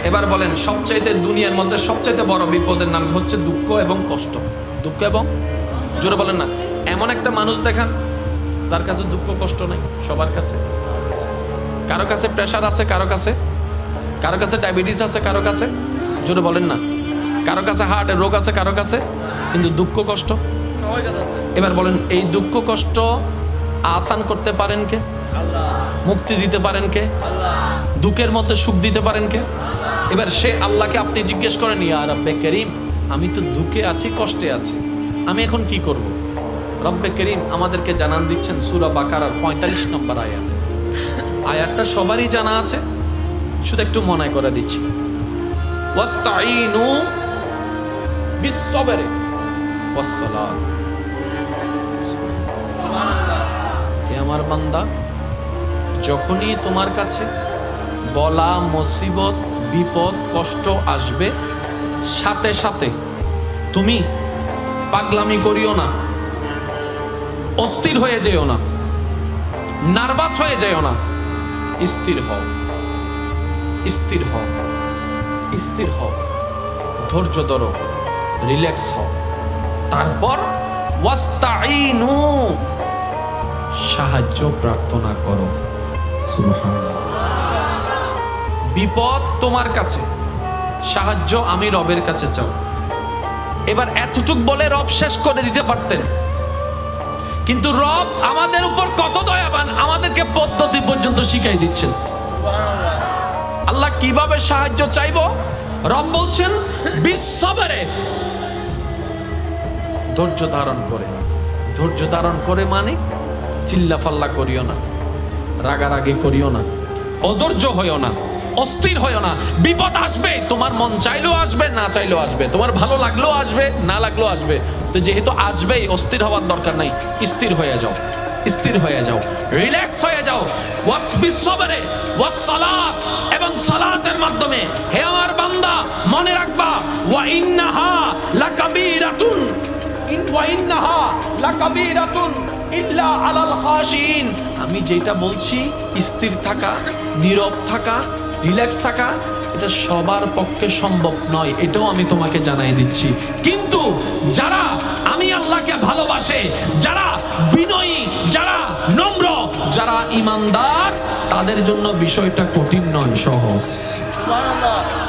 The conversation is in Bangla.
এবার বলেন সবচাইতে দুনিয়ার মধ্যে সবচাইতে বড় বিপদের নাম হচ্ছে দুঃখ এবং কষ্ট। দুঃখ এবং, জোরে বলেন না, এমন একটা মানুষ দেখান যার কাছে দুঃখ কষ্ট নাই। সবার কাছে, কারো কাছে প্রেশার আছে, কারো কাছে ডায়াবেটিস আছে, কারো কাছে, জোরে বলেন না, কারো কাছে হার্টের রোগ আছে, কারো কাছে, কিন্তু দুঃখ কষ্ট। এবার বলেন এই দুঃখ কষ্ট আসান করতে পারেন কে? মুক্তি দিতে পারেন কে? দুঃখের মধ্যে সুখ দিতে পারেন কে? এবার সে আল্লাহকে আপনি জিজ্ঞেস করেন, ইয়া রব্বে করিম, আমি তো দুঃখে আছি, কষ্টে আছি, আমি এখন কি করব? রব্বে করিম আমাদেরকে জানান দিচ্ছেন সূরা বাকারার 45 নম্বর আয়াতে। আয়াতটা সবারই জানা আছে, শুধু একটু মনে করে দিচ্ছি। ওয়াস্তাঈনু বিস-সাবরি ওয়াস-সালাত। হে আমার বান্দা, যখনই তোমার কাছে বলা, মুসিবত, বিপদ, কষ্ট আসবে, সাথে সাথে তুমি পাগলামি করিও না, অস্থির হয়ে যেও না, নার্ভাস হয়ে যেও না, স্থির হও, স্থির হও, স্থির হও, ধৈর্য ধরো, রিল্যাক্স হও। তারপর ওয়াস্তাঈনু, সাহায্য প্রার্থনা করো। সুবহানাল্লাহ। বিপদ তোমার কাছে, সাহায্য আমি রবের কাছে চাও। এবার এতটুক বলে রব শেষ করে দিতে পারতেন, কিন্তু রব আমাদের উপর কত দয়াবান, আমাদেরকে পদ্ধতি পর্যন্ত শিখাই দিচ্ছেন। আল্লাহ কিভাবে সাহায্য চাইবো? রব বলছেন বিস-সাবরে, ধৈর্য ধারণ করে। ধৈর্য ধারণ করে মানে চিল্লাফাল্লা করিও না, রাগারাগি করিও না, অধৈর্য হইও না, অস্থির হইও না। বিপদ আসবে, তোমার মন চাইলেও আসবে, না চাইলেও আসবে, তোমার ভালো লাগলেও আসবে, না লাগলেও আসবে। তো যেহেতু আসবেই, অস্থির হওয়ার দরকার নাই, স্থির হয়ে যাও, স্থির হয়ে যাও, রিল্যাক্স হয়ে যাও। ওয়াস বিস-সাবরে ওয়াস-সালাত, এবং সালাতের মাধ্যমে। হে আমার বান্দা, মনে রাখবা, ওয়া ইন্নাহা লাকাবীরাতুন, ওয়া ইন্নাহা লাকাবীরাতুন ইল্লা আলাল খাশিন। আমি যেটা বলছি, স্থির থাকা, নীরব থাকা, রিল্যাক্স থাকা, এটা সবার পক্ষে সম্ভব নয়, এটাও আমি তোমাকে জানাই দিচ্ছি। কিন্তু যারা আমি আল্লাহকে ভালোবাসে, যারা বিনয়ী, যারা নম্র, যারা ঈমানদার, তাদের জন্য বিষয়টা কঠিন নয়, সহজ। সুবহানাল্লাহ।